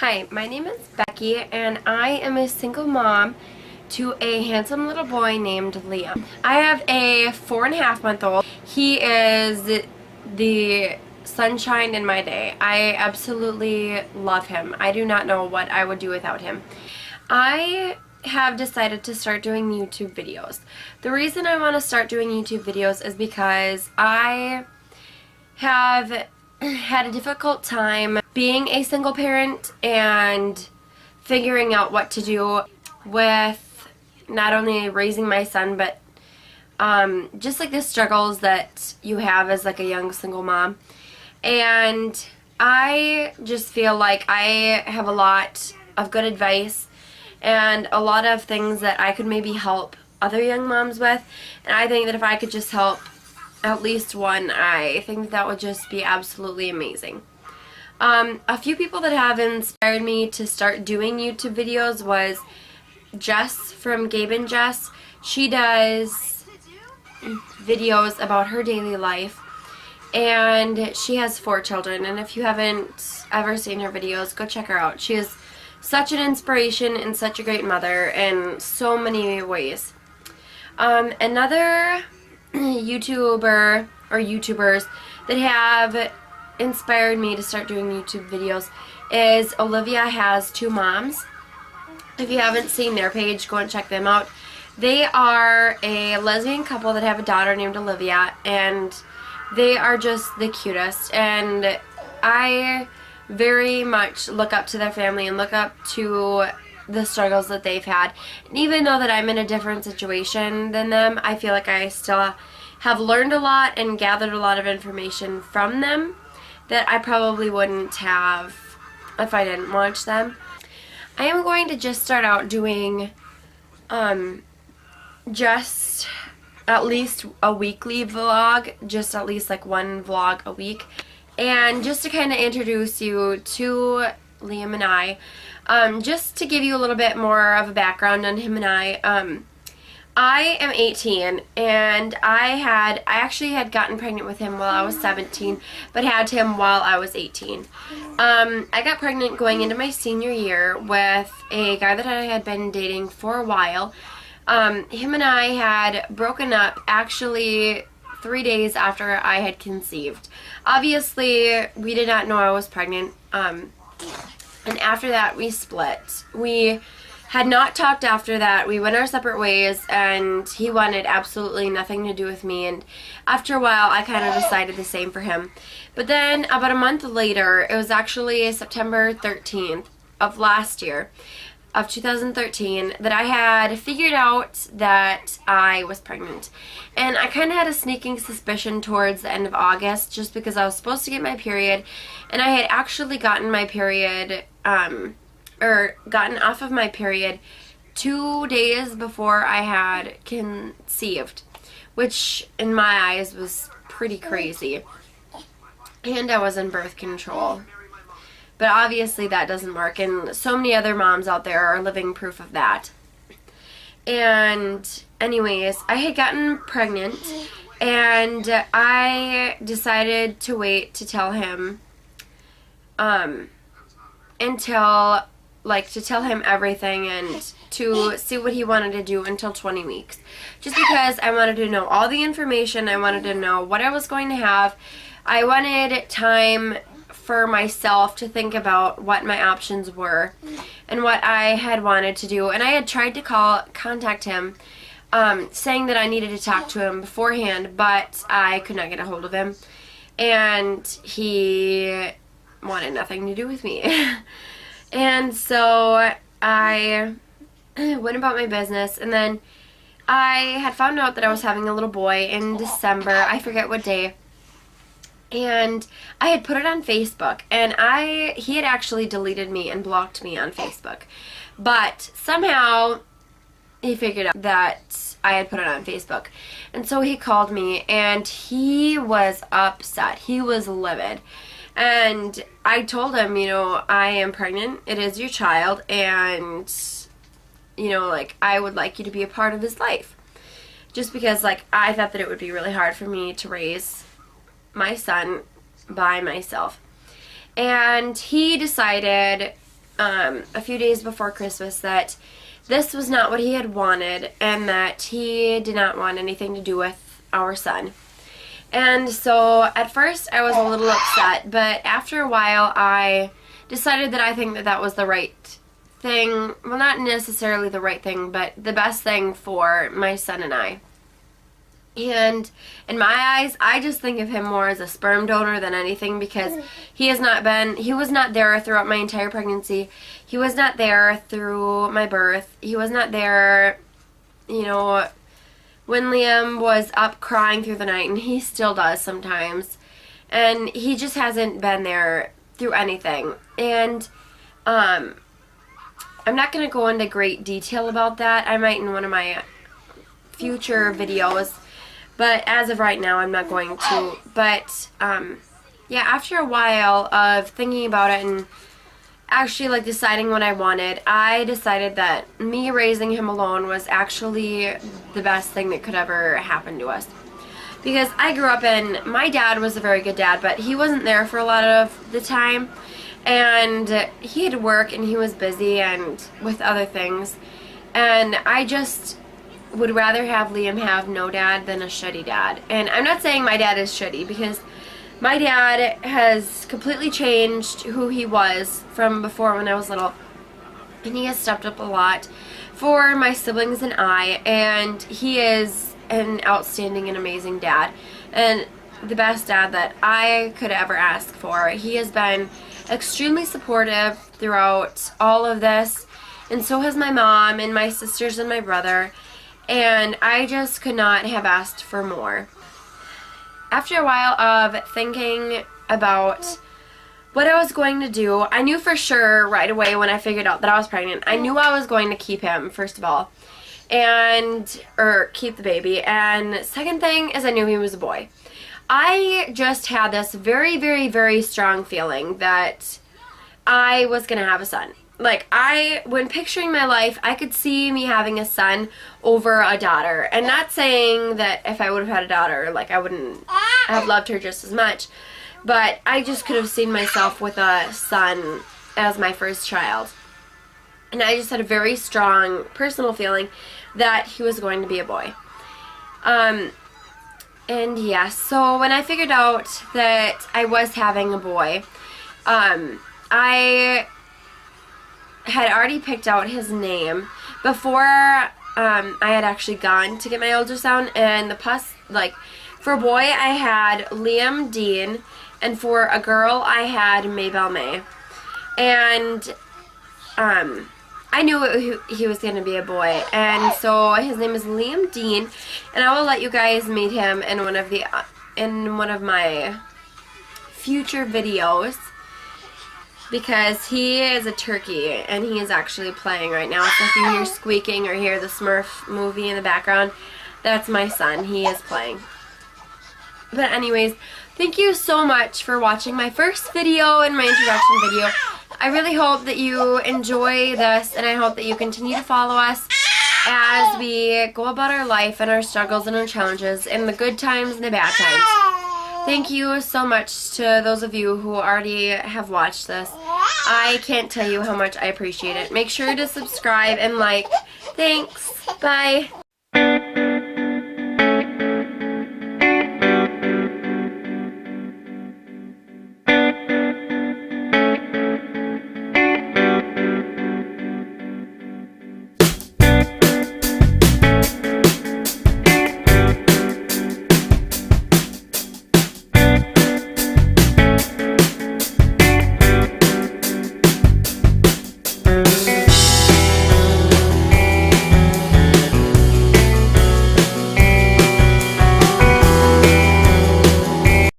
Hi, my name is Becky and I am a single mom to a handsome little boy named Liam. I have a 4.5-month-old. He is the sunshine in my day. I absolutely love him. I do not know what I would do without him. I have decided to start doing YouTube videos. The reason I want to start doing YouTube videos is because I have had a difficult time being a single parent and figuring out what to do with not only raising my son but just like the struggles that you have as like a young single mom. And I just feel like I have a lot of good advice and a lot of things that I could maybe help other young moms with, and I think that if I could just help at least one, I think that would just be absolutely amazing. A few people that have inspired me to start doing YouTube videos was Jess from Gabe and Jess. She does videos about her daily life, and she has 4 children, and if you haven't ever seen her videos, go check her out. She is such an inspiration and such a great mother in so many ways. Another YouTuber or YouTubers that have inspired me to start doing YouTube videos is Olivia Has Two Moms. If you haven't seen their page, go and check them out. They are a lesbian couple that have a daughter named Olivia, and they are just the cutest, and I very much look up to their family and look up to the struggles that they've had. And even though that I'm in a different situation than them, I feel like I still have learned a lot and gathered a lot of information from them that I probably wouldn't have if I didn't watch them. I am going to just start out doing just at least a weekly vlog, just at least like one vlog a week. And just to kind of introduce you to Liam and I, just to give you a little bit more of a background on him and I am 18, and I actually had gotten pregnant with him while I was 17, but had him while I was 18. I got pregnant going into my senior year with a guy that I had been dating for a while. Him and I had broken up actually 3 days after I had conceived. Obviously, we did not know I was pregnant, and after that we split. We had not talked after that. We went our separate ways, and he wanted absolutely nothing to do with me, and after a while I kind of decided the same for him. But then about a month later, it was actually September 13th of last year, of 2013, that I had figured out that I was pregnant. And I kind of had a sneaking suspicion towards the end of August, just because I was supposed to get my period, and I had actually gotten my period, or gotten off of my period 2 days before I had conceived, which in my eyes was pretty crazy. And I was in birth control. But obviously that doesn't work, and so many other moms out there are living proof of that. And anyways, I had gotten pregnant, and I decided to wait to tell him to tell him everything and to see what he wanted to do until 20 weeks. Just because I wanted to know all the information, I wanted to know what I was going to have. I wanted time for myself to think about what my options were and what I had wanted to do. And I had tried to contact him, saying that I needed to talk to him beforehand, but I could not get a hold of him, and he wanted nothing to do with me. And so I went about my business, and then I had found out that I was having a little boy in December, I forget what day, and I had put it on Facebook, and he had actually deleted me and blocked me on Facebook, but somehow he figured out that I had put it on Facebook, and so he called me, and he was upset. He was livid. And I told him, I am pregnant, it is your child, and, I would like you to be a part of his life. Just because, I thought that it would be really hard for me to raise my son by myself. And he decided a few days before Christmas that this was not what he had wanted and that he did not want anything to do with our son. And so at first I was a little upset, but after a while I decided that I think that that was the right thing. Well, not necessarily the right thing, but the best thing for my son and I. And in my eyes, I just think of him more as a sperm donor than anything, because he was not there throughout my entire pregnancy. He was not there through my birth. He was not there, you know, when Liam was up crying through the night, and he still does sometimes. And he just hasn't been there through anything. And I'm not going to go into great detail about that. I might in one of my future videos. But as of right now, I'm not going to. But, yeah, after a while of thinking about it and actually, like, deciding what I wanted, I decided that me raising him alone was actually the best thing that could ever happen to us. Because I grew up in, my dad was a very good dad, but he wasn't there for a lot of the time. And he had work and he was busy and with other things. And I just would rather have Liam have no dad than a shitty dad. And I'm not saying my dad is shitty, because my dad has completely changed who he was from before when I was little. And he has stepped up a lot for my siblings and I. And he is an outstanding and amazing dad. And the best dad that I could ever ask for. He has been extremely supportive throughout all of this. And so has my mom and my sisters and my brother. And I just could not have asked for more. After a while of thinking about what I was going to do, I knew for sure right away when I figured out that I was pregnant, I knew I was going to keep him, first of all, or keep the baby. And second thing is I knew he was a boy. I just had this very, very, very strong feeling that I was going to have a son. Like, when picturing my life, I could see me having a son over a daughter. And not saying that if I would have had a daughter, like, I wouldn't have loved her just as much. But I just could have seen myself with a son as my first child. And I just had a very strong personal feeling that he was going to be a boy. And yes, so when I figured out that I was having a boy, I had already picked out his name before I had actually gone to get my ultrasound. And for a boy I had Liam Dean, and for a girl I had Maybelle May. And I knew he was going to be a boy, and so his name is Liam Dean, and I will let you guys meet him in one of my future videos. Because he is a turkey, and he is actually playing right now. So if you hear squeaking or hear the Smurf movie in the background, that's my son. He is playing. But anyways, thank you so much for watching my first video and my introduction video. I really hope that you enjoy this, and I hope that you continue to follow us as we go about our life and our struggles and our challenges, and the good times and the bad times. Thank you so much to those of you who already have watched this. I can't tell you how much I appreciate it. Make sure to subscribe and like. Thanks. Bye.